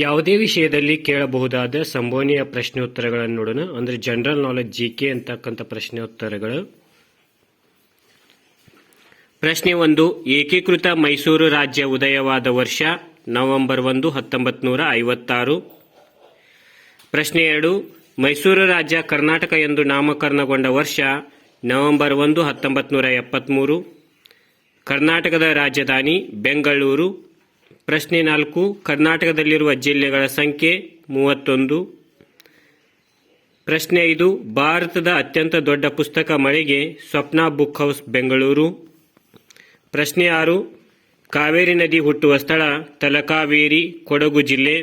ಯಾವುದೇ ವಿಷಯದಲ್ಲಿ ಕೇಳಬಹುದಾದ ಸಂಭವನೀಯ ಪ್ರಶ್ನೋತ್ತರಗಳನ್ನು ನೋಡೋಣ. ಅಂದ್ರೆ ಜನರಲ್ ನಾಲೆಡ್ಜ್ ಜಿಕೆ ಅಂತಕ್ಕಂಥ ಪ್ರಶ್ನೋತ್ತರಗಳು. ಪ್ರಶ್ನೆ 1. ಏಕೀಕೃತ ಮೈಸೂರು ರಾಜ್ಯ ಉದಯವಾದ ವರ್ಷ ನವೆಂಬರ್ 1, 1956. ಪ್ರಶ್ನೆ 2. ಮೈಸೂರು ರಾಜ್ಯ ಕರ್ನಾಟಕ ಎಂದು ನಾಮಕರಣಗೊಂಡ ವರ್ಷ ನವೆಂಬರ್ 1, 1973. ಕರ್ನಾಟಕದ ರಾಜಧಾನಿ ಬೆಂಗಳೂರು. ಪ್ರಶ್ನೆ 4. ಕರ್ನಾಟಕದಲ್ಲಿರುವ ಜಿಲ್ಲೆಗಳ ಸಂಖ್ಯೆ 31. ಪ್ರಶ್ನೆ 5. ಭಾರತದ ಅತ್ಯಂತ ದೊಡ್ಡ ಪುಸ್ತಕ ಮಳಿಗೆ ಸ್ವಪ್ನ ಬುಕ್ ಹೌಸ್ ಬೆಂಗಳೂರು. ಪ್ರಶ್ನೆ 6. ಕಾವೇರಿ ನದಿ ಹುಟ್ಟುವ ಸ್ಥಳ ತಲಕಾವೇರಿ ಕೊಡಗು ಜಿಲ್ಲೆ.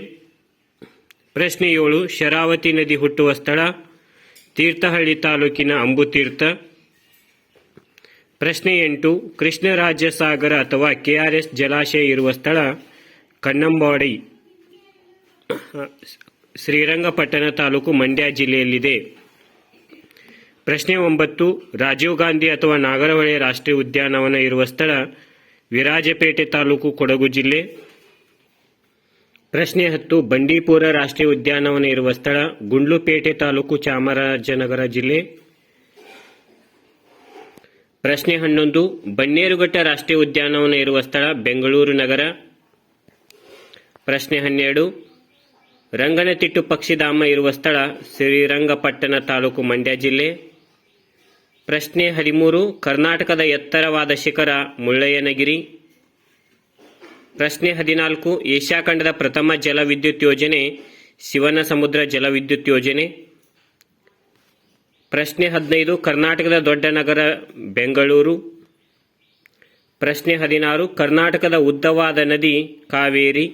ಪ್ರಶ್ನೆ 7. ಶರಾವತಿ ನದಿ ಹುಟ್ಟುವ ಸ್ಥಳ ತೀರ್ಥಹಳ್ಳಿ ತಾಲೂಕಿನ ಅಂಬುತೀರ್ಥ. ಪ್ರಶ್ನೆ 8. ಕೃಷ್ಣರಾಜ ಸಾಗರ ಅಥವಾ KRS ಜಲಾಶಯ ಇರುವ ಸ್ಥಳ ಕನ್ನಂಬಾಡಿ, ಶ್ರೀರಂಗಪಟ್ಟಣ ತಾಲೂಕು, ಮಂಡ್ಯ ಜಿಲ್ಲೆಯಲ್ಲಿದೆ. ಪ್ರಶ್ನೆ 9. ರಾಜೀವ್ ಗಾಂಧಿ ಅಥವಾ ನಾಗರಹೊಳೆ ರಾಷ್ಟ್ರೀಯ ಉದ್ಯಾನವನ ಇರುವ ಸ್ಥಳ ವಿರಾಜಪೇಟೆ ತಾಲೂಕು, ಕೊಡಗು ಜಿಲ್ಲೆ. ಪ್ರಶ್ನೆ 10. ಬಂಡೀಪುರ ರಾಷ್ಟ್ರೀಯ ಉದ್ಯಾನವನ ಇರುವ ಸ್ಥಳ ಗುಂಡ್ಲುಪೇಟೆ ತಾಲೂಕು, ಚಾಮರಾಜನಗರ ಜಿಲ್ಲೆ. ಪ್ರಶ್ನೆ 11. ಬನ್ನೇರುಘಟ್ಟ ರಾಷ್ಟ್ರೀಯ ಉದ್ಯಾನವನ ಇರುವ ಸ್ಥಳ ಬೆಂಗಳೂರು ನಗರ. ಪ್ರಶ್ನೆ 12. ರಂಗನತಿಟ್ಟು ಪಕ್ಷಿಧಾಮ ಇರುವ ಸ್ಥಳ ಶ್ರೀರಂಗಪಟ್ಟಣ ತಾಲೂಕು, ಮಂಡ್ಯ ಜಿಲ್ಲೆ. ಪ್ರಶ್ನೆ 13. ಕರ್ನಾಟಕದ ಎತ್ತರವಾದ ಶಿಖರ ಮುಳ್ಳಯ್ಯನಗಿರಿ. ಪ್ರಶ್ನೆ 14. ಏಷ್ಯಾ ಖಂಡದ ಪ್ರಥಮ ಜಲವಿದ್ಯುತ್ ಯೋಜನೆ ಶಿವನಸಮುದ್ರ ಜಲವಿದ್ಯುತ್ ಯೋಜನೆ. ಪ್ರಶ್ನೆ 15. ಕರ್ನಾಟಕದ ದೊಡ್ಡ ನಗರ ಬೆಂಗಳೂರು. ಪ್ರಶ್ನೆ 16. ಕರ್ನಾಟಕದ ಉದ್ದವಾದ ನದಿ ಕಾವೇರಿ.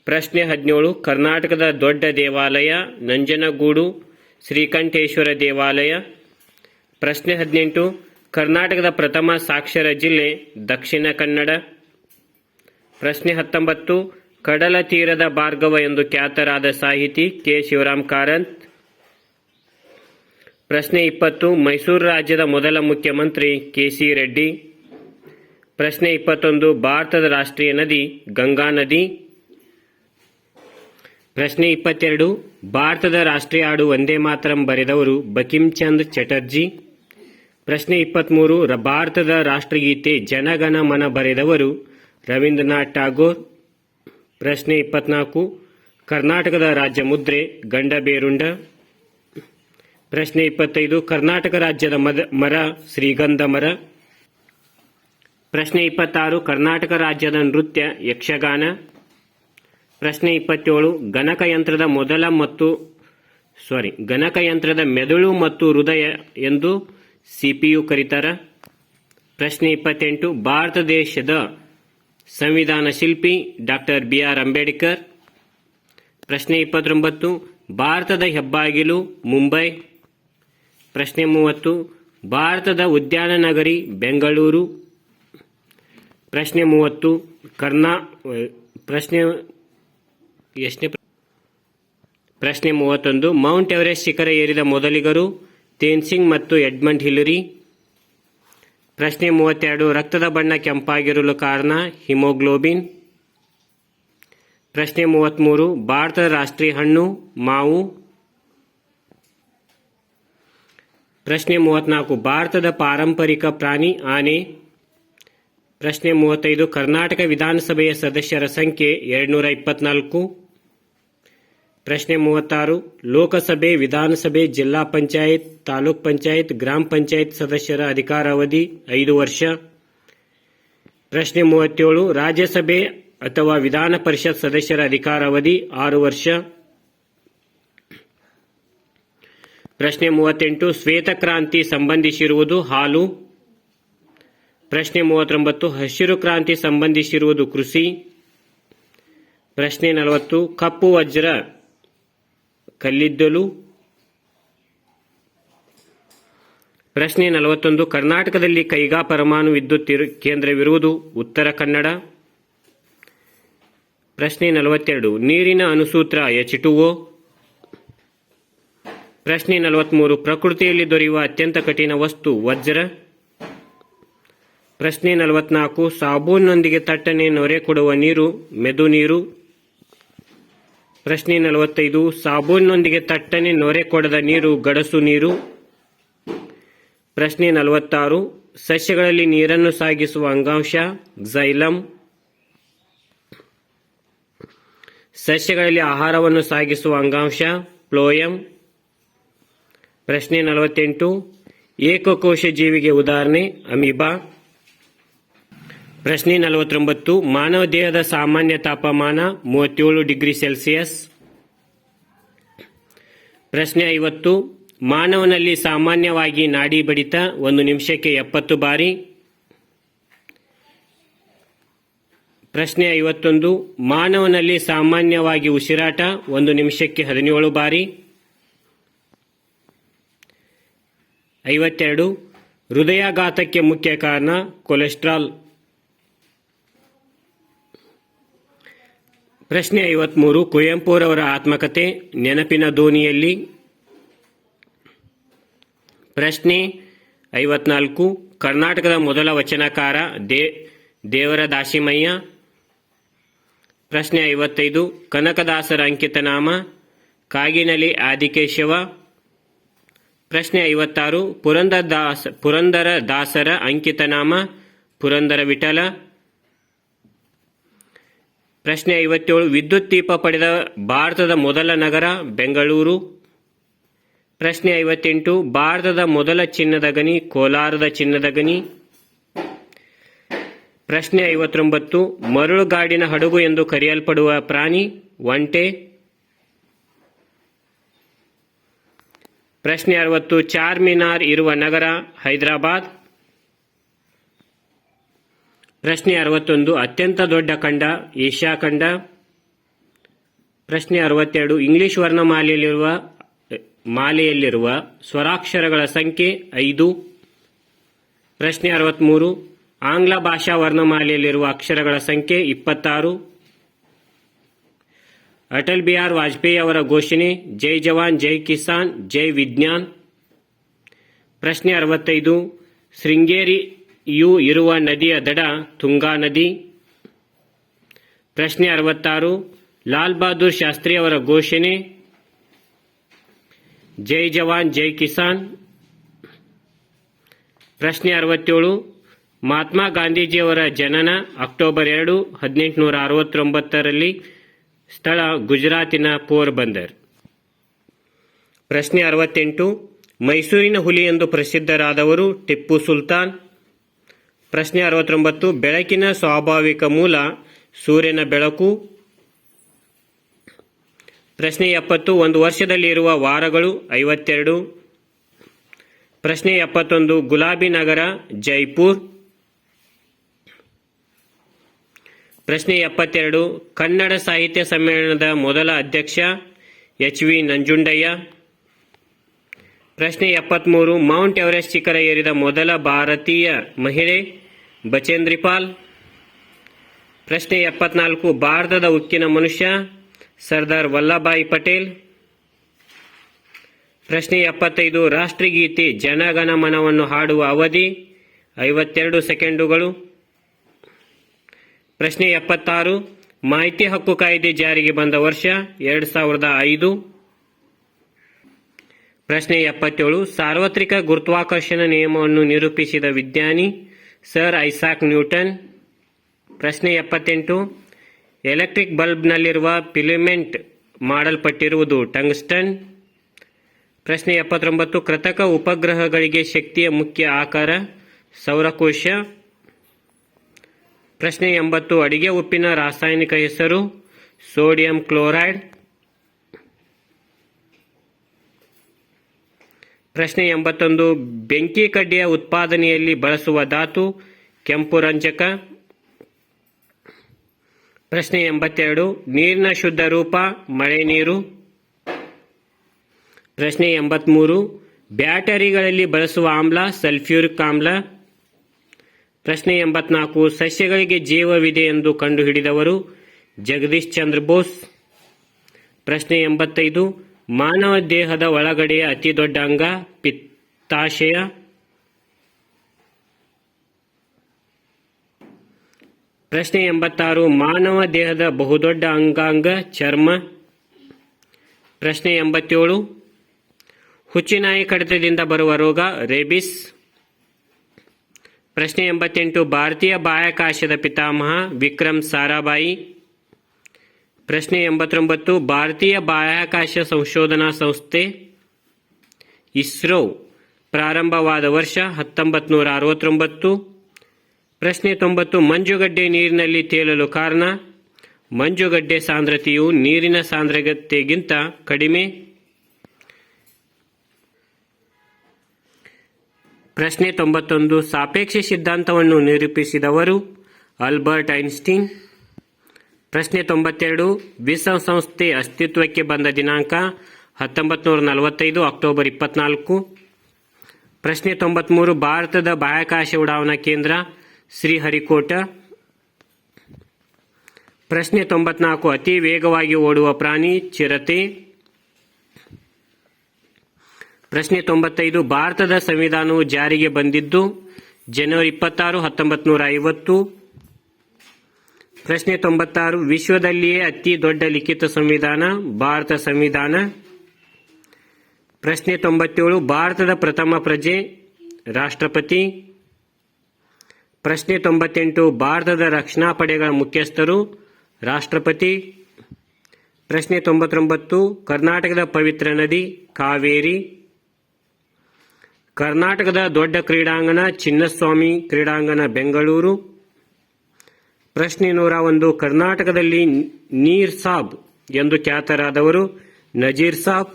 ಪ್ರಶ್ನೆ 17. ಕರ್ನಾಟಕದ ದೊಡ್ಡ ದೇವಾಲಯ ನಂಜನಗೂಡು ಶ್ರೀಕಂಠೇಶ್ವರ ದೇವಾಲಯ. ಪ್ರಶ್ನೆ 18. ಕರ್ನಾಟಕದ ಪ್ರಥಮ ಸಾಕ್ಷರ ಜಿಲ್ಲೆ ದಕ್ಷಿಣ ಕನ್ನಡ. ಪ್ರಶ್ನೆ 19. ಕಡಲ ತೀರದ ಭಾರ್ಗವ ಎಂದು ಖ್ಯಾತರಾದ ಸಾಹಿತಿ ಕೆ. ಶಿವರಾಮ್ ಕಾರಂತ್. ಪ್ರಶ್ನೆ 20. ಮೈಸೂರು ರಾಜ್ಯದ ಮೊದಲ ಮುಖ್ಯಮಂತ್ರಿ KC ರೆಡ್ಡಿ. ಪ್ರಶ್ನೆ 21. ಭಾರತದ ರಾಷ್ಟ್ರೀಯ ನದಿ ಗಂಗಾ ನದಿ. ಪ್ರಶ್ನೆ 22. ಭಾರತದ ರಾಷ್ಟ್ರೀಯ ಹಾಡು ವಂದೇ ಮಾತರಂ ಬರೆದವರು ಬಂಕಿಮ್ ಚಂದ್ರ ಚಟರ್ಜಿ. ಪ್ರಶ್ನೆ 23. ಭಾರತದ ರಾಷ್ಟ್ರಗೀತೆ ಜನಗಣ ಮನ ಬರೆದವರು ರವೀಂದ್ರನಾಥ್ ಟಾಗೋರ್. ಪ್ರಶ್ನೆ 24. ಕರ್ನಾಟಕದ ರಾಜ್ಯ ಮುದ್ರೆ ಗಂಡಬೇರುಂಡ. ಪ್ರಶ್ನೆ 25. ಕರ್ನಾಟಕ ರಾಜ್ಯದ ಮರ ಶ್ರೀಗಂಧ ಮರ. ಪ್ರಶ್ನೆ 26. ಕರ್ನಾಟಕ ರಾಜ್ಯದ ನೃತ್ಯ ಯಕ್ಷಗಾನ. ಪ್ರಶ್ನೆ 27. ಗಣಕಯಂತ್ರದ ಮೆದುಳು ಮತ್ತು ಹೃದಯ ಎಂದು CPU ಕರೀತಾರ. ಪ್ರಶ್ನೆ 28. ಭಾರತ ದೇಶದ ಸಂವಿಧಾನ ಶಿಲ್ಪಿ ಡಾಕ್ಟರ್ BR ಅಂಬೇಡ್ಕರ್. ಪ್ರಶ್ನೆ 29. ಭಾರತದ ಹೆಬ್ಬಾಗಿಲು ಮುಂಬೈ. ಪ್ರಶ್ನೆ 30. ಭಾರತದ ಉದ್ಯಾನ ನಗರಿ ಬೆಂಗಳೂರು. ಪ್ರಶ್ನೆ 30. ಪ್ರಶ್ನೆ 31. ಮೌಂಟ್ ಎವರೆಸ್ಟ್ ಶಿಖರ ಏರಿದ ಮೊದಲಿಗರು ತೇನ್ಸಿಂಗ್ ಮತ್ತು ಎಡ್ಮಂಡ್ ಹಿಲರಿ. ಪ್ರಶ್ನೆ 32. ರಕ್ತದ ಬಣ್ಣ ಕೆಂಪಾಗಿರಲು ಕಾರಣ ಹಿಮೋಗ್ಲೋಬಿನ್. ಪ್ರಶ್ನೆ 33. ಭಾರತದ ರಾಷ್ಟ್ರೀಯ ಹಣ್ಣು ಮಾವು. ಪ್ರಶ್ನೆ 34. ಭಾರತದ ಪಾರಂಪರಿಕ ಪ್ರಾಣಿ ಆನೆ. ಪ್ರಶ್ನೆ 35. ಕರ್ನಾಟಕ ವಿಧಾನಸಭೆಯ ಸದಸ್ಯರ ಸಂಖ್ಯೆ 224. ಪ್ರಶ್ನೆ 36. ಲೋಕಸಭೆ, ವಿಧಾನಸಭೆ, ಜಿಲ್ಲಾ ಪಂಚಾಯತ್, ತಾಲೂಕ್ ಪಂಚಾಯತ್, ಗ್ರಾಮ ಪಂಚಾಯತ್ ಸದಸ್ಯರ ಅಧಿಕಾರಾವಧಿ 5 ವರ್ಷ. ಪ್ರಶ್ನೆ 37. ರಾಜ್ಯಸಭೆ ಅಥವಾ ವಿಧಾನ ಪರಿಷತ್ ಸದಸ್ಯರ ಅಧಿಕಾರಾವಧಿ 6 ವರ್ಷ. ಪ್ರಶ್ನೆ 38. ಶ್ವೇತಕ್ರಾಂತಿ ಸಂಬಂಧಿಸಿರುವುದು ಹಾಲು. ಪ್ರಶ್ನೆ 39. ಹಸಿರು ಕ್ರಾಂತಿ ಸಂಬಂಧಿಸಿರುವುದು ಕೃಷಿ. ಪ್ರಶ್ನೆ 40. ಕಪ್ಪು ವಜ್ರ ಕಲ್ಲಿದ್ದಲು. ಪ್ರಶ್ನೆ 41. ಕರ್ನಾಟಕದಲ್ಲಿ ಕೈಗಾ ಪರಮಾಣು ವಿದ್ಯುತ್ ಕೇಂದ್ರವಿರುವುದು ಉತ್ತರ ಕನ್ನಡ. ಪ್ರಶ್ನೆ 42. ನೀರಿನ ಅಣುಸೂತ್ರ H2O. ಪ್ರಶ್ನೆ 43. ಪ್ರಕೃತಿಯಲ್ಲಿ ದೊರೆಯುವ ಅತ್ಯಂತ ಕಠಿಣ ವಸ್ತು ವಜ್ರ. ಪ್ರಶ್ನೆ 44. ಸಾಬೂನೊಂದಿಗೆ ತಟ್ಟನೆ ನೊರೆ ಕೊಡುವ ನೀರು ಮೆದು ನೀರು. ಪ್ರಶ್ನೆ 45. ಸಾಬೂನಿನೊಂದಿಗೆ ತಟ್ಟನೆ ನೊರೆ ಕೊಡದ ನೀರು ಗಡಸು ನೀರು. ಪ್ರಶ್ನೆ 46. ಸಸ್ಯಗಳಲ್ಲಿ ನೀರನ್ನು ಸಾಗಿಸುವ ಅಂಗಾಂಶ ಝೈಲಮ್. ಸಸ್ಯಗಳಲ್ಲಿ ಆಹಾರವನ್ನು ಸಾಗಿಸುವ ಅಂಗಾಂಶ ಫ್ಲೋಯಂ. ಪ್ರಶ್ನೆ 48. ಏಕಕೋಶ ಜೀವಿಗೆ ಉದಾಹರಣೆ ಅಮೀಬಾ. ಪ್ರಶ್ನೆ 49. ಮಾನವ ದೇಹದ ಸಾಮಾನ್ಯ ತಾಪಮಾನ 37 ಡಿಗ್ರಿ ಸೆಲ್ಸಿಯಸ್. ಪ್ರಶ್ನೆ 50. ಮಾನವನಲ್ಲಿ ಸಾಮಾನ್ಯವಾಗಿ ನಾಡಿ ಬಡಿತ 1 ನಿಮಿಷಕ್ಕೆ 70 ಬಾರಿ. ಪ್ರಶ್ನೆ 51. ಮಾನವನಲ್ಲಿ ಸಾಮಾನ್ಯವಾಗಿ ಉಸಿರಾಟ 1 ನಿಮಿಷಕ್ಕೆ 17 ಬಾರಿ. 52. ಹೃದಯಾಘಾತಕ್ಕೆ ಮುಖ್ಯ ಕಾರಣ ಕೊಲೆಸ್ಟ್ರಾಲ್. ಪ್ರಶ್ನೆ 53. ಕುವೆಂಪುರವರ ಆತ್ಮಕಥೆ ನೆನಪಿನ ದೋಣಿಯಲ್ಲಿ. ಪ್ರಶ್ನೆ 54. ಕರ್ನಾಟಕದ ಮೊದಲ ವಚನಕಾರ ದೇವರ ದಾಸಿಮಯ್ಯ. ಪ್ರಶ್ನೆ 55. ಕನಕದಾಸರ ಅಂಕಿತನಾಮ ಕಾಗಿನಲಿ ಆದಿಕೇಶವ. ಪ್ರಶ್ನೆ 56. ಪುರಂದರ ದಾಸರ ಅಂಕಿತನಾಮ ಪುರಂದರ ವಿಠಲ. ಪ್ರಶ್ನೆ 57. ವಿದ್ಯುತ್ ದೀಪ ಪಡೆದ ಭಾರತದ ಮೊದಲ ನಗರ ಬೆಂಗಳೂರು. ಪ್ರಶ್ನೆ 58. ಭಾರತದ ಮೊದಲ ಚಿನ್ನದ ಗಣಿ ಕೋಲಾರದ ಚಿನ್ನದ ಗಣಿ. ಪ್ರಶ್ನೆ 59. ಮರಳುಗಾಡಿನ ಹಡಗು ಎಂದು ಕರೆಯಲ್ಪಡುವ ಪ್ರಾಣಿ ಒಂಟೆ. ಪ್ರಶ್ನೆ 60. ಚಾರ್ಮಿನಾರ್ ಇರುವ ನಗರ ಹೈದರಾಬಾದ್. ಪ್ರಶ್ನೆ 61. ಅತ್ಯಂತ ದೊಡ್ಡ ಖಂಡ ಏಷ್ಯಾ ಖಂಡ. ಪ್ರಶ್ನೆ 62. ಇಂಗ್ಲಿಷ್ ಮಾಲೆಯಲ್ಲಿರುವ ಸ್ವರಾಕ್ಷರಗಳ ಸಂಖ್ಯೆ 5. ಪ್ರಶ್ನೆ 63. ಆಂಗ್ಲ ಭಾಷಾ ವರ್ಣಮಾಲೆಯಲ್ಲಿರುವ ಅಕ್ಷರಗಳ ಸಂಖ್ಯೆ 26. ಅಟಲ್ ಬಿಹಾರಿ ವಾಜಪೇಯಿ ಅವರ ಘೋಷಣೆ ಜೈ ಜವಾನ್ ಜೈ ಕಿಸಾನ್ ಜೈ ವಿಜ್ಞಾನ್. ಪ್ರಶ್ನೆ 65. ಶೃಂಗೇರಿಯು ಇರುವ ನದಿಯ ದಡ ತುಂಗಾ ನದಿ. ಪ್ರಶ್ನೆ 66. ಲಾಲ್ ಬಹದ್ದೂರ್ ಶಾಸ್ತ್ರಿ ಅವರ ಘೋಷಣೆ ಜೈ ಜವಾನ್ ಜೈ ಕಿಸಾನ್. ಪ್ರಶ್ನೆ 67. ಮಹಾತ್ಮ ಗಾಂಧೀಜಿಯವರ ಜನನ ಅಕ್ಟೋಬರ್ 2, 1869. ಸ್ಥಳ ಗುಜರಾತಿನ ಪೋರ್ಬಂದರ್. ಪ್ರಶ್ನೆ 68. ಮೈಸೂರಿನ ಹುಲಿ ಎಂದು ಪ್ರಸಿದ್ಧರಾದವರು ಟಿಪ್ಪು ಸುಲ್ತಾನ್. ಪ್ರಶ್ನೆ 69. ಬೆಳಕಿನ ಸ್ವಾಭಾವಿಕ ಮೂಲ ಸೂರ್ಯನ ಬೆಳಕು. ಪ್ರಶ್ನೆ 70. ಒಂದು ವರ್ಷದಲ್ಲಿ ಇರುವ ವಾರಗಳು 52. ಪ್ರಶ್ನೆ 71. ಗುಲಾಬಿ ನಗರ ಜೈಪುರ್. ಪ್ರಶ್ನೆ 72. ಕನ್ನಡ ಸಾಹಿತ್ಯ ಸಮ್ಮೇಳನದ ಮೊದಲ ಅಧ್ಯಕ್ಷ HV ನಂಜುಂಡಯ್ಯ. ಪ್ರಶ್ನೆ 73. ಮೌಂಟ್ ಎವರೆಸ್ಟ್ ಶಿಖರ ಏರಿದ ಮೊದಲ ಭಾರತೀಯ ಮಹಿಳೆ ಬಚೇಂದ್ರಿಪಾಲ್. ಪ್ರಶ್ನೆ 74. ಭಾರತದ ಉಕ್ಕಿನ ಮನುಷ್ಯ ಸರ್ದಾರ್ ವಲ್ಲಭಭಾಯಿ ಪಟೇಲ್. ಪ್ರಶ್ನೆ 75. ರಾಷ್ಟ್ರಗೀತೆ ಜನಗಣಮನವನ್ನು ಹಾಡುವ ಅವಧಿ 52 ಸೆಕೆಂಡುಗಳು. ಪ್ರಶ್ನೆ 76. ಮಾಹಿತಿ ಹಕ್ಕು ಕಾಯ್ದೆ ಜಾರಿಗೆ ಬಂದ ವರ್ಷ 2005. ಪ್ರಶ್ನೆ 77. ಸಾರ್ವತ್ರಿಕ ಗುರುತ್ವಾಕರ್ಷಣ ನಿಯಮವನ್ನು ನಿರೂಪಿಸಿದ ವಿಜ್ಞಾನಿ ಸರ್ ಐಸಾಕ್ ನ್ಯೂಟನ್. ಪ್ರಶ್ನೆ 78. ಎಲೆಕ್ಟ್ರಿಕ್ ಬಲ್ಬ್ನಲ್ಲಿರುವ ಫಿಲಮೆಂಟ್ ಮಾಡಲ್ಪಟ್ಟಿರುವುದು ಟಂಗ್ಸ್ಟನ್. ಪ್ರಶ್ನೆ 79. ಕೃತಕ ಉಪಗ್ರಹಗಳಿಗೆ ಶಕ್ತಿಯ ಮುಖ್ಯ ಆಕಾರ ಸೌರಕೋಶ. ಪ್ರಶ್ನೆ 80. ಅಡಿಗೆ ಉಪ್ಪಿನ ರಾಸಾಯನಿಕ ಹೆಸರು ಸೋಡಿಯಂ ಕ್ಲೋರೈಡ್. ಪ್ರಶ್ನೆ 81. ಬೆಂಕಿ ಕಡ್ಡಿಯ ಉತ್ಪಾದನೆಯಲ್ಲಿ ಬಳಸುವ ಧಾತು ಕೆಂಪು ರಂಜಕ. ಪ್ರಶ್ನೆ 82. ನೀರಿನ ಶುದ್ಧ ರೂಪ ಮಳೆ ನೀರು. ಪ್ರಶ್ನೆ 83. ಬ್ಯಾಟರಿಗಳಲ್ಲಿ ಬಳಸುವ ಆಮ್ಲ ಸಲ್ಫ್ಯೂರಿಕ್ ಆಮ್ಲ. ಪ್ರಶ್ನೆ 84. ಸಸ್ಯಗಳಿಗೆ ಜೀವವಿದೆ ಎಂದು ಕಂಡುಹಿಡಿದವರು ಜಗದೀಶ್ ಚಂದ್ರ ಬೋಸ್. ಪ್ರಶ್ನೆ 85. ಮಾನವ ದೇಹದ ಒಳಗಡೆಯ ಅತಿ ದೊಡ್ಡ ಅಂಗ ಪಿತ್ತಾಶಯ. ಪ್ರಶ್ನೆ 86. ಮಾನವ ದೇಹದ ಬಹುದೊಡ್ಡ ಅಂಗಾಂಗ ಚರ್ಮ. ಪ್ರಶ್ನೆ 87. ಹುಚ್ಚುನಾಯಿ ಕಡಿತದಿಂದ ಬರುವ ರೋಗ ರೇಬಿಸ್. ಪ್ರಶ್ನೆ 88. ಭಾರತೀಯ ಬಾಹ್ಯಾಕಾಶದ ಪಿತಾಮಹ ವಿಕ್ರಮ್ ಸಾರಾಭಾಯಿ. ಪ್ರಶ್ನೆ 89. ಭಾರತೀಯ ಬಾಹ್ಯಾಕಾಶ ಸಂಶೋಧನಾ ಸಂಸ್ಥೆ ಇಸ್ರೋ ಪ್ರಾರಂಭವಾದ ವರ್ಷ 1969. ಪ್ರಶ್ನೆ 90. ಮಂಜುಗಡ್ಡೆ ನೀರಿನಲ್ಲಿ ತೇಲಲು ಕಾರಣ ಮಂಜುಗಡ್ಡೆ ಸಾಂದ್ರತೆಯು ನೀರಿನ ಸಾಂದ್ರತೆಗಿಂತ ಕಡಿಮೆ. ಪ್ರಶ್ನೆ 91. ಸಾಪೇಕ್ಷ ಸಿದ್ಧಾಂತವನ್ನು ನಿರೂಪಿಸಿದವರು ಆಲ್ಬರ್ಟ್ ಐನ್ಸ್ಟೀನ್. ಪ್ರಶ್ನೆ 92. ವಿಶ್ವಸಂಸ್ಥೆ ಅಸ್ತಿತ್ವಕ್ಕೆ ಬಂದ ದಿನಾಂಕ 1945 ಅಕ್ಟೋಬರ್ 24. ಪ್ರಶ್ನೆ 93. ಭಾರತದ ಬಾಹ್ಯಾಕಾಶ ಉಡಾವಣಾ ಕೇಂದ್ರ ಶ್ರೀಹರಿಕೋಟ. ಪ್ರಶ್ನೆ 94. ಅತಿ ವೇಗವಾಗಿ ಓಡುವ ಪ್ರಾಣಿ ಚಿರತೆ. ಪ್ರಶ್ನೆ 95. ಭಾರತದ ಸಂವಿಧಾನವು ಜಾರಿಗೆ ಬಂದಿದ್ದು ಜನವರಿ 26, 1950. ಪ್ರಶ್ನೆ 96. ವಿಶ್ವದಲ್ಲಿಯೇ ಅತಿ ದೊಡ್ಡ ಲಿಖಿತ ಸಂವಿಧಾನ ಭಾರತ ಸಂವಿಧಾನ. ಪ್ರಶ್ನೆ 97. ಭಾರತದ ಪ್ರಥಮ ಪ್ರಜೆ ರಾಷ್ಟ್ರಪತಿ. ಪ್ರಶ್ನೆ 98. ಭಾರತದ ರಕ್ಷಣಾ ಪಡೆಗಳ ಮುಖ್ಯಸ್ಥರು ರಾಷ್ಟ್ರಪತಿ. ಪ್ರಶ್ನೆ 99. ಕರ್ನಾಟಕದ ಪವಿತ್ರ ನದಿ ಕಾವೇರಿ. ಕರ್ನಾಟಕದ ದೊಡ್ಡ ಕ್ರೀಡಾಂಗಣ ಚಿನ್ನಸ್ವಾಮಿ ಕ್ರೀಡಾಂಗಣ ಬೆಂಗಳೂರು. ಪ್ರಶ್ನೆ 101. ಕರ್ನಾಟಕದಲ್ಲಿ ನೀರ್ ಸಾಬ್ ಎಂದು ಖ್ಯಾತರಾದವರು ನಜೀರ್ ಸಾಬ್.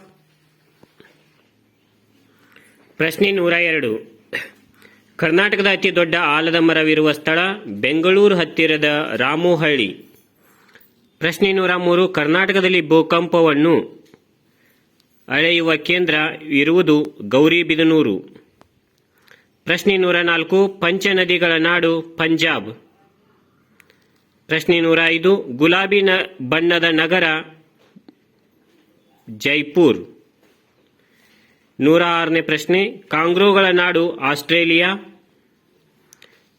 ಪ್ರಶ್ನೆ 102. ಕರ್ನಾಟಕದ ಅತಿ ದೊಡ್ಡ ಆಲದ ಮರವಿರುವ ಸ್ಥಳ ಬೆಂಗಳೂರು ಹತ್ತಿರದ ರಾಮೋಹಳ್ಳಿ. ಪ್ರಶ್ನೆ 103. ಕರ್ನಾಟಕದಲ್ಲಿ ಭೂಕಂಪವನ್ನು ಅಳೆಯುವ ಕೇಂದ್ರ ಇರುವುದು ಗೌರಿಬಿದನೂರು. ಪ್ರಶ್ನೆ 104. ಪಂಚ ನದಿಗಳ ನಾಡು ಪಂಜಾಬ್. ಪ್ರಶ್ನೆ 105. ಗುಲಾಬಿ ಬಣ್ಣದ ನಗರ ಜೈಪುರ್. 106ನೇ ಪ್ರಶ್ನೆ. ಕಾಂಗ್ರೋಗಳ ನಾಡು ಆಸ್ಟ್ರೇಲಿಯಾ.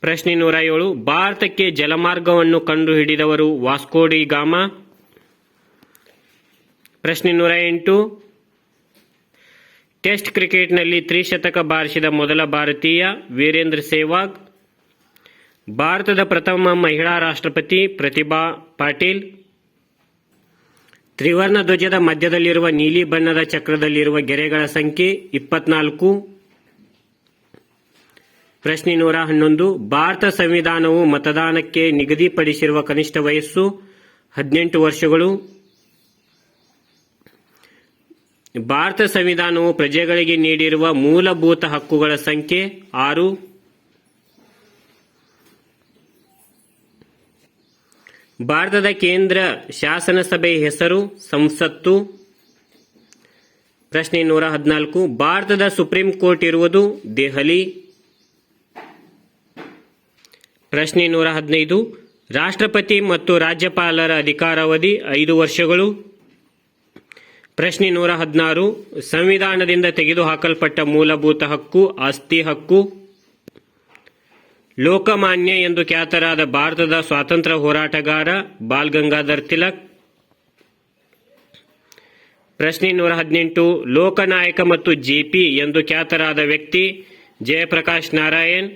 ಪ್ರಶ್ನೆ 107. ಭಾರತಕ್ಕೆ ಜಲಮಾರ್ಗವನ್ನು ಕಂಡುಹಿಡಿದವರು ವಾಸ್ಕೋ ಡಿ ಗಾಮಾ. ಪ್ರಶ್ನೆ 108. ಟೆಸ್ಟ್ ಕ್ರಿಕೆಟ್ನಲ್ಲಿ ತ್ರಿಶತಕ ಬಾರಿಸಿದ ಮೊದಲ ಭಾರತೀಯ ವೀರೇಂದ್ರ ಸೆಹ್ವಾಗ್. ಭಾರತದ ಪ್ರಥಮ ಮಹಿಳಾ ರಾಷ್ಟ್ರಪತಿ ಪ್ರತಿಭಾ ಪಾಟೀಲ್. ತ್ರಿವರ್ಣ ಧ್ವಜದ ಮಧ್ಯದಲ್ಲಿರುವ ನೀಲಿ ಬಣ್ಣದ ಚಕ್ರದಲ್ಲಿರುವ ಗೆರೆಗಳ ಸಂಖ್ಯೆ 24. ಪ್ರಶ್ನೆ 111. ಭಾರತ ಸಂವಿಧಾನವು ಮತದಾನಕ್ಕೆ ನಿಗದಿಪಡಿಸಿರುವ ಕನಿಷ್ಠ ವಯಸ್ಸು 18 ವರ್ಷಗಳು. ಭಾರತ ಸಂವಿಧಾನವು ಪ್ರಜೆಗಳಿಗೆ ನೀಡಿರುವ ಮೂಲಭೂತ ಹಕ್ಕುಗಳ ಸಂಖ್ಯೆ 6. ಭಾರತದ ಕೇಂದ್ರ ಶಾಸನಸಭೆ ಹೆಸರು ಸಂಸತ್ತು. ಪ್ರಶ್ನೆ 114. ಭಾರತದ ಸುಪ್ರೀಂ ಕೋರ್ಟ್ ಇರುವುದು ದೆಹಲಿ. ಪ್ರಶ್ನೆ 115. ರಾಷ್ಟ್ರಪತಿ ಮತ್ತು ರಾಜ್ಯಪಾಲರ ಅಧಿಕಾರಾವಧಿ 5 ವರ್ಷಗಳು. ಪ್ರಶ್ನೆ 116. ಸಂವಿಧಾನದಿಂದ ತೆಗೆದುಹಾಕಲ್ಪಟ್ಟ ಮೂಲಭೂತ ಹಕ್ಕು ಆಸ್ತಿ ಹಕ್ಕು. ಲೋಕಮಾನ್ಯ ಎಂದು ಖ್ಯಾತರಾದ ಭಾರತದ ಸ್ವಾತಂತ್ರ್ಯ ಹೋರಾಟಗಾರ ಬಾಲ್ ಗಂಗಾಧರ್ ತಿಲಕ್. ಪ್ರಶ್ನೆ 118. ಲೋಕನಾಯಕ ಮತ್ತು ಜೆಪಿ ಎಂದು ಖ್ಯಾತರಾದ ವ್ಯಕ್ತಿ ಜಯಪ್ರಕಾಶ್ ನಾರಾಯಣ್.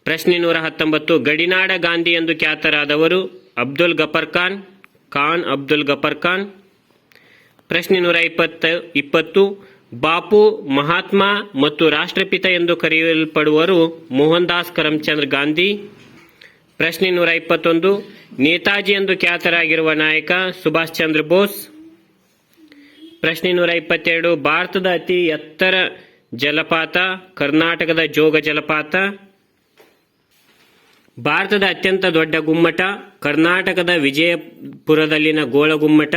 ಪ್ರಶ್ನೆ 119. ಗಡಿನಾಡ ಗಾಂಧಿ ಎಂದು ಖ್ಯಾತರಾದವರು ಅಬ್ದುಲ್ ಗಫರ್ ಖಾನ್ ಅಬ್ದುಲ್ ಗಫರ್ ಖಾನ್. ಪ್ರಶ್ನೆ 120. ಬಾಪು ಮಹಾತ್ಮ ಮತ್ತು ರಾಷ್ಟ್ರಪಿತ ಎಂದು ಕರೆಯಲ್ಪಡುವರು ಮೋಹನ್ ದಾಸ್ ಕರಮ್ಚಂದ್ ಗಾಂಧಿ. ಪ್ರಶ್ನೆ 121. ನೇತಾಜಿ ಎಂದು ಖ್ಯಾತರಾಗಿರುವ ನಾಯಕ ಸುಭಾಷ್ ಚಂದ್ರ ಬೋಸ್. ಪ್ರಶ್ನೆ 122. ಭಾರತದ ಅತಿ ಎತ್ತರ ಜಲಪಾತ ಕರ್ನಾಟಕದ ಜೋಗ ಜಲಪಾತ. ಭಾರತದ ಅತ್ಯಂತ ದೊಡ್ಡ ಗುಮ್ಮಟ ಕರ್ನಾಟಕದ ವಿಜಯಪುರದಲ್ಲಿನ ಗೋಳಗುಮ್ಮಟ.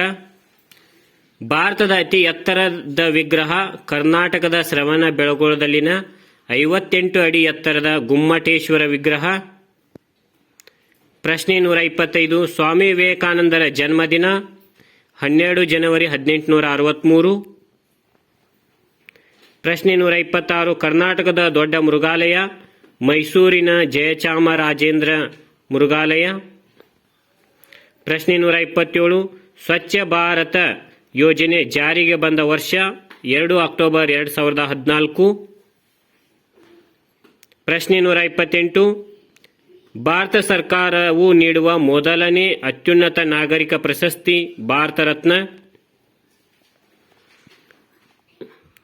ಭಾರತದ ಅತಿ ಎತ್ತರದ ವಿಗ್ರಹ ಕರ್ನಾಟಕದ ಶ್ರವಣ ಬೆಳಗೊಳದಲ್ಲಿನ 58 ಅಡಿ ಎತ್ತರದ ಗುಮ್ಮಟೇಶ್ವರ ವಿಗ್ರಹ. ಪ್ರಶ್ನೆ 125. ಸ್ವಾಮಿ ವಿವೇಕಾನಂದರ ಜನ್ಮದಿನ 12 ಜನವರಿ 1863. ಪ್ರಶ್ನೆ 126. ಕರ್ನಾಟಕದ ದೊಡ್ಡ ಮೃಗಾಲಯ ಮೈಸೂರಿನ ಜಯಚಾಮರಾಜೇಂದ್ರ ಮೃಗಾಲಯ. ಪ್ರಶ್ನೆ 127. ಸ್ವಚ್ಛ ಭಾರತ ಯೋಜನೆ ಜಾರಿಗೆ ಬಂದ ವರ್ಷ 2 ಅಕ್ಟೋಬರ್ 2014. ಪ್ರಶ್ನೆ 128. ಭಾರತ ಸರ್ಕಾರವು ನೀಡುವ ಮೊದಲನೇ ಅತ್ಯುನ್ನತ ನಾಗರಿಕ ಪ್ರಶಸ್ತಿ ಭಾರತ ರತ್ನ.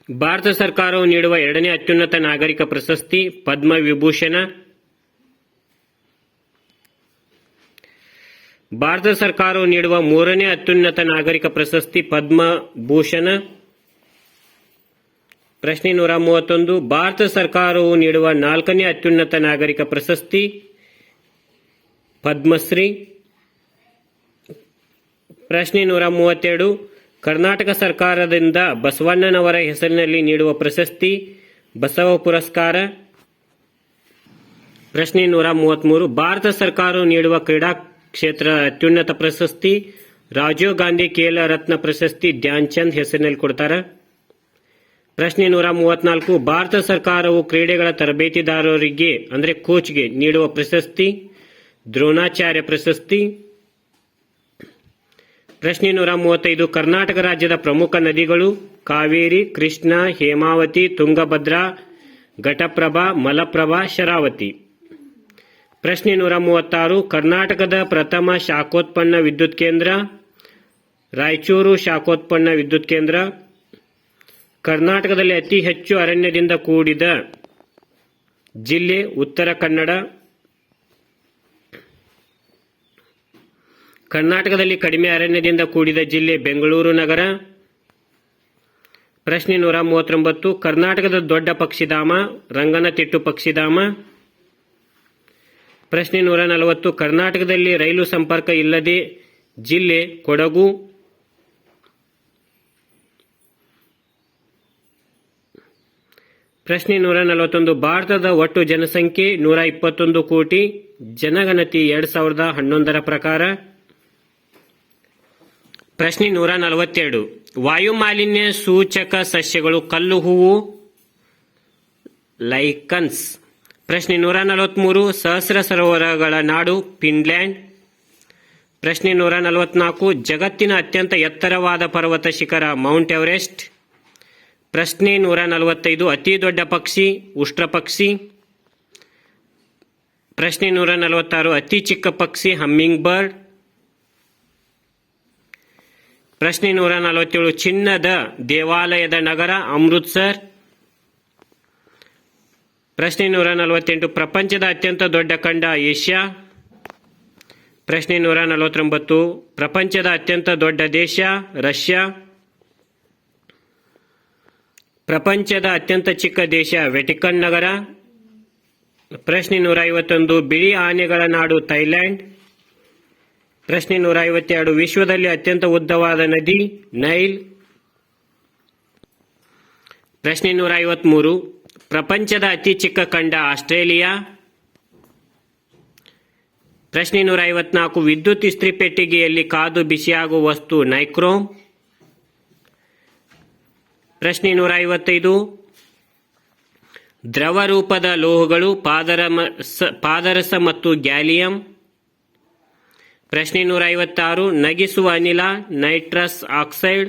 ಭಾರತ ಸರ್ಕಾರವು ನೀಡುವ ಎರಡನೇ ಅತ್ಯುನ್ನತ ನಾಗರಿಕ ಪ್ರಶಸ್ತಿ ಪದ್ಮವಿಭೂಷಣ. ಭಾರತ ಸರ್ಕಾರವು ನೀಡುವ ಮೂರನೇ ಅತ್ಯುನ್ನತ ನಾಗರಿಕ ಪ್ರಶಸ್ತಿ ಪದ್ಮಭೂಷಣ. ಪ್ರಶ್ನೆ 131. ಭಾರತ ಸರ್ಕಾರವು ನೀಡುವ ನಾಲ್ಕನೇ ಅತ್ಯುನ್ನತ ನಾಗರಿಕ ಪ್ರಶಸ್ತಿ ಪದ್ಮಶ್ರೀ. ಪ್ರಶ್ನೆ 132. ಕರ್ನಾಟಕ ಸರ್ಕಾರದಿಂದ ಬಸವಣ್ಣನವರ ಹೆಸರಿನಲ್ಲಿ ನೀಡುವ ಪ್ರಶಸ್ತಿ ಬಸವ ಪುರಸ್ಕಾರ. ಪ್ರಶ್ನೆ 133. ಭಾರತ ಸರ್ಕಾರವು ನೀಡುವ ಕ್ರೀಡಾ ಕ್ಷೇತ್ರ ಅತ್ಯುನ್ನತ ಪ್ರಶಸ್ತಿ ರಾಜೀವ್ ಗಾಂಧಿ ಖೇಲ್ ರತ್ನ ಪ್ರಶಸ್ತಿ ಧ್ಯಾನ್ ಚಂದ್ ಹೆಸರಿನಲ್ಲಿ ಕೊಡ್ತಾರೆ. ಪ್ರಶ್ನೆ 134. ಭಾರತ ಸರ್ಕಾರವು ಕ್ರೀಡೆಗಳ ತರಬೇತಿದಾರರಿಗೆ ಅಂದರೆ ಕೋಚ್ಗೆ ನೀಡುವ ಪ್ರಶಸ್ತಿ ದ್ರೋಣಾಚಾರ್ಯ ಪ್ರಶಸ್ತಿ. ಪ್ರಶ್ನೆ 135. ಕರ್ನಾಟಕ ರಾಜ್ಯದ ಪ್ರಮುಖ ನದಿಗಳು ಕಾವೇರಿ, ಕೃಷ್ಣ, ಹೇಮಾವತಿ, ತುಂಗಭದ್ರಾ, ಘಟಪ್ರಭಾ, ಮಲಪ್ರಭಾ, ಶರಾವತಿ. ಪ್ರಶ್ನೆ 136. ಕರ್ನಾಟಕದ ಪ್ರಥಮ ಶಾಖೋತ್ಪನ್ನ ವಿದ್ಯುತ್ ಕೇಂದ್ರ ರಾಯಚೂರು ಶಾಖೋತ್ಪನ್ನ ವಿದ್ಯುತ್ ಕೇಂದ್ರ. ಕರ್ನಾಟಕದಲ್ಲಿ ಅತಿ ಹೆಚ್ಚು ಅರಣ್ಯದಿಂದ ಕೂಡಿದ ಜಿಲ್ಲೆ ಉತ್ತರ ಕನ್ನಡ. ಕರ್ನಾಟಕದಲ್ಲಿ ಕಡಿಮೆ ಅರಣ್ಯದಿಂದ ಕೂಡಿದ ಜಿಲ್ಲೆ ಬೆಂಗಳೂರು ನಗರ. ಪ್ರಶ್ನೆ 139. ಕರ್ನಾಟಕದ ದೊಡ್ಡ ಪಕ್ಷಿಧಾಮ ರಂಗನತಿಟ್ಟು ಪಕ್ಷಿಧಾಮ. ಪ್ರಶ್ನೆ 140. ಕರ್ನಾಟಕದಲ್ಲಿ ರೈಲು ಸಂಪರ್ಕ ಇಲ್ಲದೆ ಜಿಲ್ಲೆ ಕೊಡಗು. ಪ್ರಶ್ನೆ 141. ಭಾರತದ ಒಟ್ಟು ಜನಸಂಖ್ಯೆ 121 ಕೋಟಿ. ಜನಗಣತಿ 2011 ಪ್ರಕಾರ. ಪ್ರಶ್ನೆ 142. ವಾಯು ಮಾಲಿನ್ಯ ಸೂಚಕ ಸಸ್ಯಗಳು ಕಲ್ಲು ಹೂವು ಲೈಕನ್ಸ್. ಪ್ರಶ್ನೆ 143. ಸಹಸ್ರ ಸರೋವರಗಳ ನಾಡು ಫಿನ್ಲ್ಯಾಂಡ್. ಪ್ರಶ್ನೆ 144. ಜಗತ್ತಿನ ಅತ್ಯಂತ ಎತ್ತರವಾದ ಪರ್ವತ ಶಿಖರ ಮೌಂಟ್ ಎವರೆಸ್ಟ್. ಪ್ರಶ್ನೆ 145. ಅತಿ ದೊಡ್ಡ ಪಕ್ಷಿ ಉಷ್ಟ್ರ ಪಕ್ಷಿ. ಪ್ರಶ್ನೆ 146. ಅತಿ ಚಿಕ್ಕ ಪಕ್ಷಿ ಹಮ್ಮಿಂಗ್ ಬರ್ಡ್. ಪ್ರಶ್ನೆ 147. ಚಿನ್ನದ ದೇವಾಲಯದ ನಗರ ಅಮೃತ್ಸರ್. ಪ್ರಶ್ನೆ 148. ಪ್ರಪಂಚದ ಅತ್ಯಂತ ದೊಡ್ಡ ಖಂಡ ಏಷ್ಯಾ. ಪ್ರಶ್ನೆ 149. ಪ್ರಪಂಚದ ಅತ್ಯಂತ ದೊಡ್ಡ ದೇಶ ರಷ್ಯಾ. ಪ್ರಪಂಚದ ಅತ್ಯಂತ ಚಿಕ್ಕ ದೇಶ ವೆಟಿಕನ್ ನಗರ. ಪ್ರಶ್ನೆ 151. ಬಿಳಿ ಆನೆಗಳ ನಾಡು ಥೈಲ್ಯಾಂಡ್. ಪ್ರಶ್ನೆ 152. ವಿಶ್ವದಲ್ಲಿ ಅತ್ಯಂತ ಉದ್ದವಾದ ನದಿ ನೈಲ್. ಪ್ರಶ್ನೆ 153. ಪ್ರಪಂಚದ ಅತಿ ಚಿಕ್ಕ ಖಂಡ ಆಸ್ಟ್ರೇಲಿಯಾ. ಪ್ರಶ್ನೆ 154. ವಿದ್ಯುತ್ ಇಸ್ತ್ರಿ ಪೆಟ್ಟಿಗೆಯಲ್ಲಿ ಕಾದು ಬಿಸಿಯಾಗುವ ವಸ್ತು ನೈಕ್ರೋಮ್. ಪ್ರಶ್ನೆ 155. ದ್ರವ ರೂಪದ ಲೋಹಗಳು ಪಾದರಸ ಮತ್ತು ಗ್ಯಾಲಿಯಂ. ಪ್ರಶ್ನೆ 156. ನಗಿಸುವ ಅನಿಲ ನೈಟ್ರಸ್ ಆಕ್ಸೈಡ್.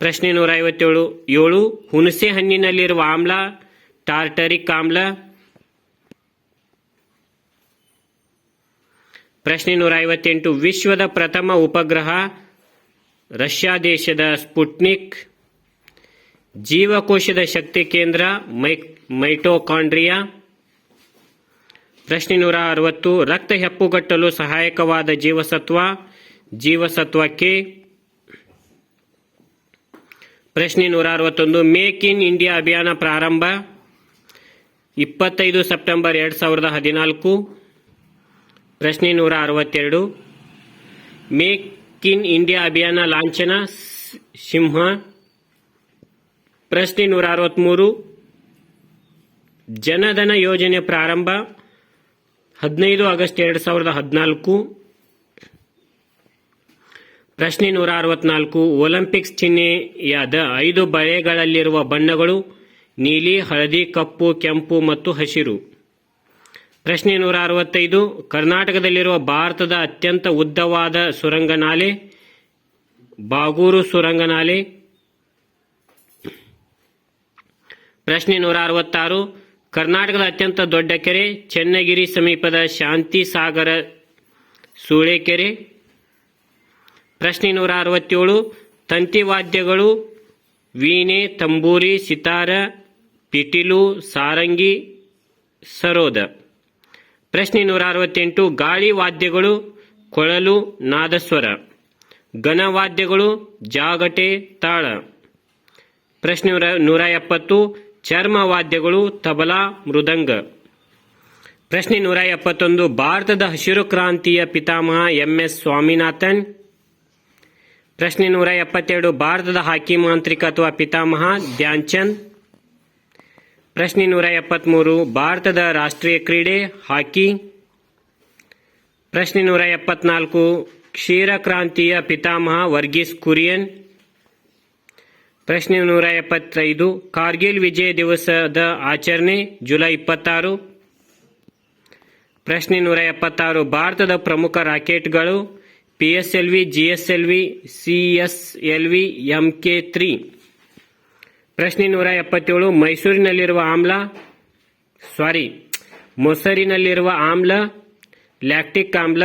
ಪ್ರಶ್ನೆ 157. ಹುಣಸೆ ಹಣ್ಣಿನಲ್ಲಿರುವ ಆಮ್ಲ ಟಾರ್ಟರಿಕ್ ಆಮ್ಲ. ಪ್ರಶ್ನೆ 158. ವಿಶ್ವದ ಪ್ರಥಮ ಉಪಗ್ರಹ ರಷ್ಯಾ ದೇಶದ ಸ್ಪುಟ್ನಿಕ್. ಜೀವಕೋಶದ ಶಕ್ತಿ ಕೇಂದ್ರ ಮೈಟೋಕಾಂಡ್ರಿಯಾ. ಪ್ರಶ್ನೆ 160. ರಕ್ತ ಹೆಪ್ಪುಗಟ್ಟಲು ಸಹಾಯಕವಾದ ಜೀವಸತ್ವ ಕೆ. ಪ್ರಶ್ನೆ 161. ಮೇಕ್ ಇನ್ ಇಂಡಿಯಾ ಅಭಿಯಾನ ಪ್ರಾರಂಭ 25 ಸೆಪ್ಟೆಂಬರ್ 2014. ಪ್ರಶ್ನೆ 162. ಮೇಕ್ ಇನ್ ಇಂಡಿಯಾ ಅಭಿಯಾನ ಲಾಂಛನ ಸಿಂಹ. ಪ್ರಶ್ನೆ 163. ಜನಧನ ಯೋಜನೆ ಪ್ರಾರಂಭ 15 ಆಗಸ್ಟ್ 2014. ಪ್ರಶ್ನೆ 164. ಒಲಿಂಪಿಕ್ಸ್ ಚಿಹ್ನೆಯಾದ 5 ಬಳೆಗಳಲ್ಲಿರುವ ಬಣ್ಣಗಳು ನೀಲಿ, ಹಳದಿ, ಕಪ್ಪು, ಕೆಂಪು ಮತ್ತು ಹಸಿರು. ಪ್ರಶ್ನೆ 165. ಕರ್ನಾಟಕದಲ್ಲಿರುವ ಭಾರತದ ಅತ್ಯಂತ ಉದ್ದವಾದ ಸುರಂಗನಾಲೆ ಬಾಗೂರು ಸುರಂಗನಾಲೆ. ಪ್ರಶ್ನೆ 166. ಕರ್ನಾಟಕದ ಅತ್ಯಂತ ದೊಡ್ಡ ಕೆರೆ ಚೆನ್ನಗಿರಿ ಸಮೀಪದ ಶಾಂತಿ ಸಾಗರ ಸೂಳೆಕೆರೆ. ಪ್ರಶ್ನೆ 167. ತಂತಿವಾದ್ಯಗಳು ವೀಣೆ, ತಂಬೂರಿ, ಸಿತಾರ, ಪಿಟೀಲು, ಸಾರಂಗಿ, ಸರೋದ. ಪ್ರಶ್ನೆ 168. ಗಾಳಿ ವಾದ್ಯಗಳು ಕೊಳಲು, ನಾದಸ್ವರ. ಘನವಾದ್ಯಗಳು ಜಾಗಟೆ, ತಾಳ. ಪ್ರಶ್ನೆ 170. ಚರ್ಮ ವಾದ್ಯಗಳು ತಬಲಾ, ಮೃದಂಗ. ಪ್ರಶ್ನೆ 171. ಭಾರತದ ಹಸಿರು ಕ್ರಾಂತಿಯ ಪಿತಾಮಹ MS ಸ್ವಾಮಿನಾಥನ್. ಪ್ರಶ್ನೆ 172. ಭಾರತದ ಹಾಕಿ ಮಾಂತ್ರಿಕ ಅಥವಾ ಪಿತಾಮಹ ಧ್ಯಾನ್ ಚಂದ್. ಪ್ರಶ್ನೆ 173. ಭಾರತದ ರಾಷ್ಟ್ರೀಯ ಕ್ರೀಡೆ ಹಾಕಿ. ಪ್ರಶ್ನೆ 174. ಕ್ಷೀರ ಕ್ರಾಂತಿಯ ಪಿತಾಮಹ ವರ್ಗೀಸ್ ಕುರಿಯನ್. ಪ್ರಶ್ನೆ 175. ಕಾರ್ಗಿಲ್ ವಿಜಯ ದಿವಸದ ಆಚರಣೆ ಜುಲೈ 26. ಪ್ರಶ್ನೆ 176. ಭಾರತದ ಪ್ರಮುಖ ರಾಕೆಟ್ಗಳು PSLV, GSLV, CSLV, MK3. ಪ್ರಶ್ನೆ 177. ಮೊಸರಿನಲ್ಲಿರುವ ಆಮ್ಲ ಲ್ಯಾಕ್ಟಿಕ್ ಆಮ್ಲ.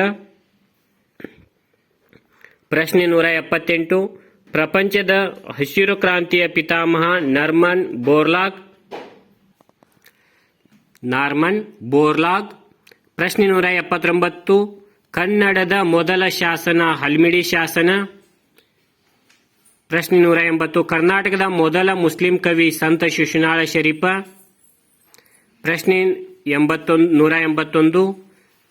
ಪ್ರಶ್ನೆ 178. ಪ್ರಪಂಚದ ಹಸಿರು ಕ್ರಾಂತಿಯ ಪಿತಾಮಹ ನಾರ್ಮನ್ ಬೋರ್ಲಾಗ್. ಪ್ರಶ್ನೆ 179. ಕನ್ನಡದ ಮೊದಲ ಶಾಸನ ಹಲ್ಮಿಡಿ ಶಾಸನ. ಪ್ರಶ್ನೆ 180. ಕರ್ನಾಟಕದ ಮೊದಲ ಮುಸ್ಲಿಂ ಕವಿ ಸಂತ ಶಿಶುನಾಳ ಶರೀಫ. ಪ್ರಶ್ನೆ 181.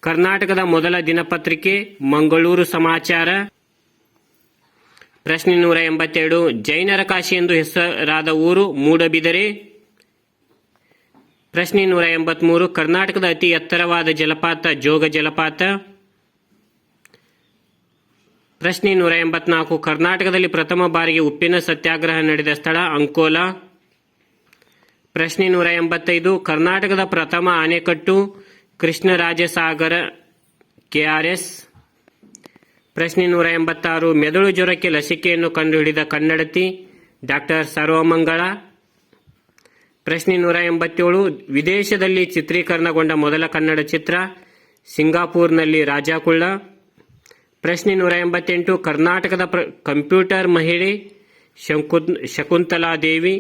ಕರ್ನಾಟಕದ ಮೊದಲ ದಿನಪತ್ರಿಕೆ ಮಂಗಳೂರು ಸಮಾಚಾರ. ಪ್ರಶ್ನೆ 182. ಜೈನರ ಕಾಶಿ ಎಂದು ಹೆಸರಾದ ಊರು ಮೂಡಬಿದರೆ. ಪ್ರಶ್ನೆ 183. ಕರ್ನಾಟಕದ ಅತಿ ಎತ್ತರವಾದ ಜಲಪಾತ ಜೋಗ ಜಲಪಾತ. ಪ್ರಶ್ನೆ 184. ಕರ್ನಾಟಕದಲ್ಲಿ ಪ್ರಥಮ ಬಾರಿಗೆ ಉಪ್ಪಿನ ಸತ್ಯಾಗ್ರಹ ನಡೆದ ಸ್ಥಳ ಅಂಕೋಲಾ. ಪ್ರಶ್ನೆ 185. ಕರ್ನಾಟಕದ ಪ್ರಥಮ ಅಣೆಕಟ್ಟು ಕೃಷ್ಣರಾಜಸಾಗರ KRS. ಪ್ರಶ್ನೆ 186. ಮೆದುಳು ಜ್ವರಕ್ಕೆ ಲಸಿಕೆಯನ್ನು ಕಂಡುಹಿಡಿದ ಕನ್ನಡತಿ ಡಾಕ್ಟರ್ ಸರ್ವಮಂಗಳ. ಪ್ರಶ್ನೆ 187. ವಿದೇಶದಲ್ಲಿ ಚಿತ್ರೀಕರಣಗೊಂಡ ಮೊದಲ ಕನ್ನಡ ಚಿತ್ರ ಸಿಂಗಾಪುರ್ನಲ್ಲಿ ರಾಜಾಕುಳ್ಳ. ಪ್ರಶ್ನೆ 188. ಕರ್ನಾಟಕದ ಕಂಪ್ಯೂಟರ್ ಮಹಿಳೆ ಶಕುಂತಲಾದೇವಿ.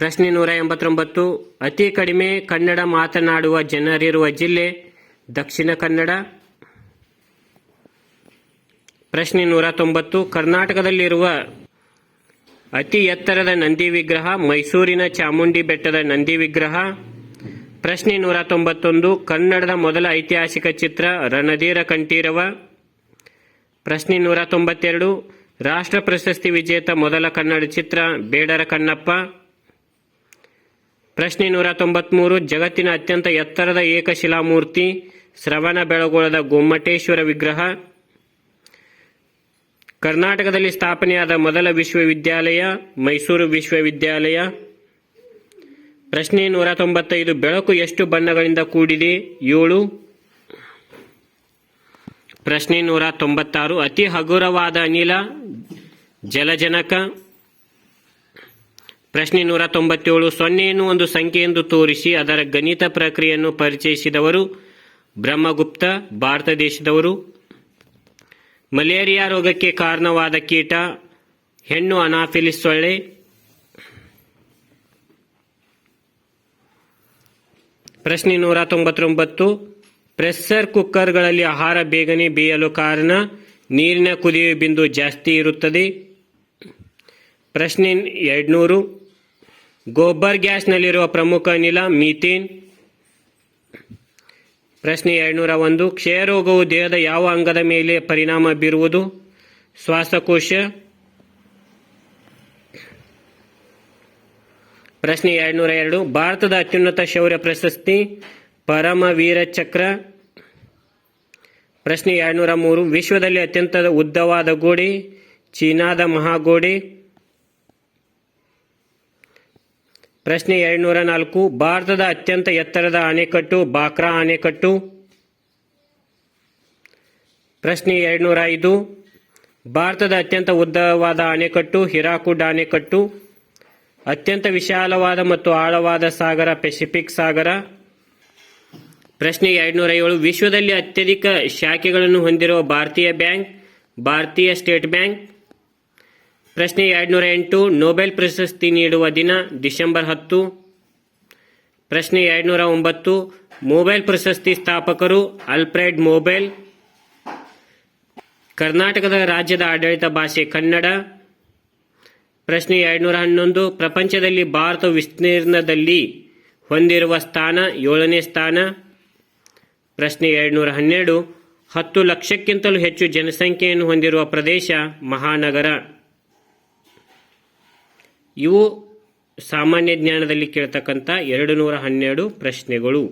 ಪ್ರಶ್ನೆ 189. ಅತಿ ಕಡಿಮೆ ಕನ್ನಡ ಮಾತನಾಡುವ ಜನರಿರುವ ಜಿಲ್ಲೆ ದಕ್ಷಿಣ ಕನ್ನಡ. ಪ್ರಶ್ನೆ 190. ಕರ್ನಾಟಕದಲ್ಲಿರುವ ಅತಿ ಎತ್ತರದ ನಂದಿ ವಿಗ್ರಹ ಮೈಸೂರಿನ ಚಾಮುಂಡಿ ಬೆಟ್ಟದ ನಂದಿ ವಿಗ್ರಹ. ಪ್ರಶ್ನೆ 191. ಕನ್ನಡದ ಮೊದಲ ಐತಿಹಾಸಿಕ ಚಿತ್ರ ರಣಧೀರ ಕಂಠೀರವ. ಪ್ರಶ್ನೆ 192. ರಾಷ್ಟ್ರ ಪ್ರಶಸ್ತಿ ವಿಜೇತ ಮೊದಲ ಕನ್ನಡ ಚಿತ್ರ ಬೇಡರ ಕಣ್ಣಪ್ಪ. ಪ್ರಶ್ನೆ 193. ಜಗತ್ತಿನ ಅತ್ಯಂತ ಎತ್ತರದ ಏಕಶಿಲಾಮೂರ್ತಿ ಶ್ರವಣ ಬೆಳಗೊಳದ ಗೊಮ್ಮಟೇಶ್ವರ ವಿಗ್ರಹ. ಕರ್ನಾಟಕದಲ್ಲಿ ಸ್ಥಾಪನೆಯಾದ ಮೊದಲ ವಿಶ್ವವಿದ್ಯಾಲಯ ಮೈಸೂರು ವಿಶ್ವವಿದ್ಯಾಲಯ. ಪ್ರಶ್ನೆ 195. ಬೆಳಕು ಎಷ್ಟು ಬಣ್ಣಗಳಿಂದ ಕೂಡಿದೆ 7. ಪ್ರಶ್ನೆ 196. ಅತಿ ಹಗುರವಾದ ಅನಿಲ ಜಲಜನಕ. ಪ್ರಶ್ನೆ 197. ಸೊನ್ನೆಯನ್ನು ಒಂದು ಸಂಖ್ಯೆಯೆಂದು ತೋರಿಸಿ ಅದರ ಗಣಿತ ಪ್ರಕ್ರಿಯೆಯನ್ನು ಪರಿಚಯಿಸಿದವರು ಬ್ರಹ್ಮಗುಪ್ತ ಭಾರತ ದೇಶದವರು. ಮಲೇರಿಯಾ ರೋಗಕ್ಕೆ ಕಾರಣವಾದ ಕೀಟ ಹೆಣ್ಣು ಅನಾಫಿಲಿಸ್ ಸೊಳ್ಳೆ. ಪ್ರಶ್ನೆ 199. ಪ್ರೆಷರ್ ಕುಕ್ಕರ್ಗಳಲ್ಲಿ ಆಹಾರ ಬೇಗನೆ ಬೇಯಲು ಕಾರಣ ನೀರಿನ ಕುದಿಯುವ ಬಿಂದು ಜಾಸ್ತಿ ಇರುತ್ತದೆ. ಪ್ರಶ್ನೆ 200. ಗೋಬರ್ ಗ್ಯಾಸ್ನಲ್ಲಿರುವ ಪ್ರಮುಖ ಅನಿಲ ಮೀಥೇನ್. ಪ್ರಶ್ನೆ 201. ಕ್ಷಯರೋಗವು ದೇಹದ ಯಾವ ಅಂಗದ ಮೇಲೆ ಪರಿಣಾಮ ಬೀರುವುದು ಶ್ವಾಸಕೋಶ. ಪ್ರಶ್ನೆ 202. ಭಾರತದ ಅತ್ಯುನ್ನತ ಶೌರ್ಯ ಪ್ರಶಸ್ತಿ ಪರಮವೀರ ಚಕ್ರ. ಪ್ರಶ್ನೆ 203. ವಿಶ್ವದಲ್ಲಿ ಅತ್ಯಂತ ಉದ್ದವಾದ ಗೋಡೆ ಚೀನಾದ ಮಹಾಗೋಡೆ. ಪ್ರಶ್ನೆ 204 ಭಾರತದ ಅತ್ಯಂತ ಎತ್ತರದ ಅಣೆಕಟ್ಟು ಬಾಕ್ರಾ ಅಣೆಕಟ್ಟು. ಪ್ರಶ್ನೆ 205 ಭಾರತದ ಅತ್ಯಂತ ಉದ್ದವಾದ ಅಣೆಕಟ್ಟು ಹಿರಾಕುಡ್ ಅಣೆಕಟ್ಟು. ಅತ್ಯಂತ ವಿಶಾಲವಾದ ಮತ್ತು ಆಳವಾದ ಸಾಗರ ಪೆಸಿಫಿಕ್ ಸಾಗರ. ಪ್ರಶ್ನೆ 207 ವಿಶ್ವದಲ್ಲಿ ಅತ್ಯಧಿಕ ಶಾಖೆಗಳನ್ನು ಹೊಂದಿರುವ ಭಾರತೀಯ ಬ್ಯಾಂಕ್ ಭಾರತೀಯ ಸ್ಟೇಟ್ ಬ್ಯಾಂಕ್. ಪ್ರಶ್ನೆ 208 ನೊಬೆಲ್ ಪ್ರಶಸ್ತಿ ನೀಡುವ ದಿನ ಡಿಸೆಂಬರ್ 10. ಪ್ರಶ್ನೆ 209 ಮೊಬೈಲ್ ಪ್ರಶಸ್ತಿ ಸ್ಥಾಪಕರು ಆಲ್ಫ್ರೆಡ್ ನೊಬೆಲ್. ಕರ್ನಾಟಕದ ರಾಜ್ಯದ ಆಡಳಿತ ಭಾಷೆ ಕನ್ನಡ. ಪ್ರಶ್ನೆ 211 ಪ್ರಪಂಚದಲ್ಲಿ ಭಾರತ ವಿಸ್ತೀರ್ಣದಲ್ಲಿ ಹೊಂದಿರುವ ಸ್ಥಾನ 7ನೇ ಸ್ಥಾನ. ಪ್ರಶ್ನೆ 212 10 ಲಕ್ಷಕ್ಕಿಂತಲೂ ಹೆಚ್ಚು ಜನಸಂಖ್ಯೆಯನ್ನು ಹೊಂದಿರುವ ಪ್ರದೇಶ ಮಹಾನಗರ. ಇವು ಸಾಮಾನ್ಯ ಜ್ಞಾನದಲ್ಲಿ ಕೇಳ್ತಕ್ಕಂಥ 212 ಪ್ರಶ್ನೆಗಳು.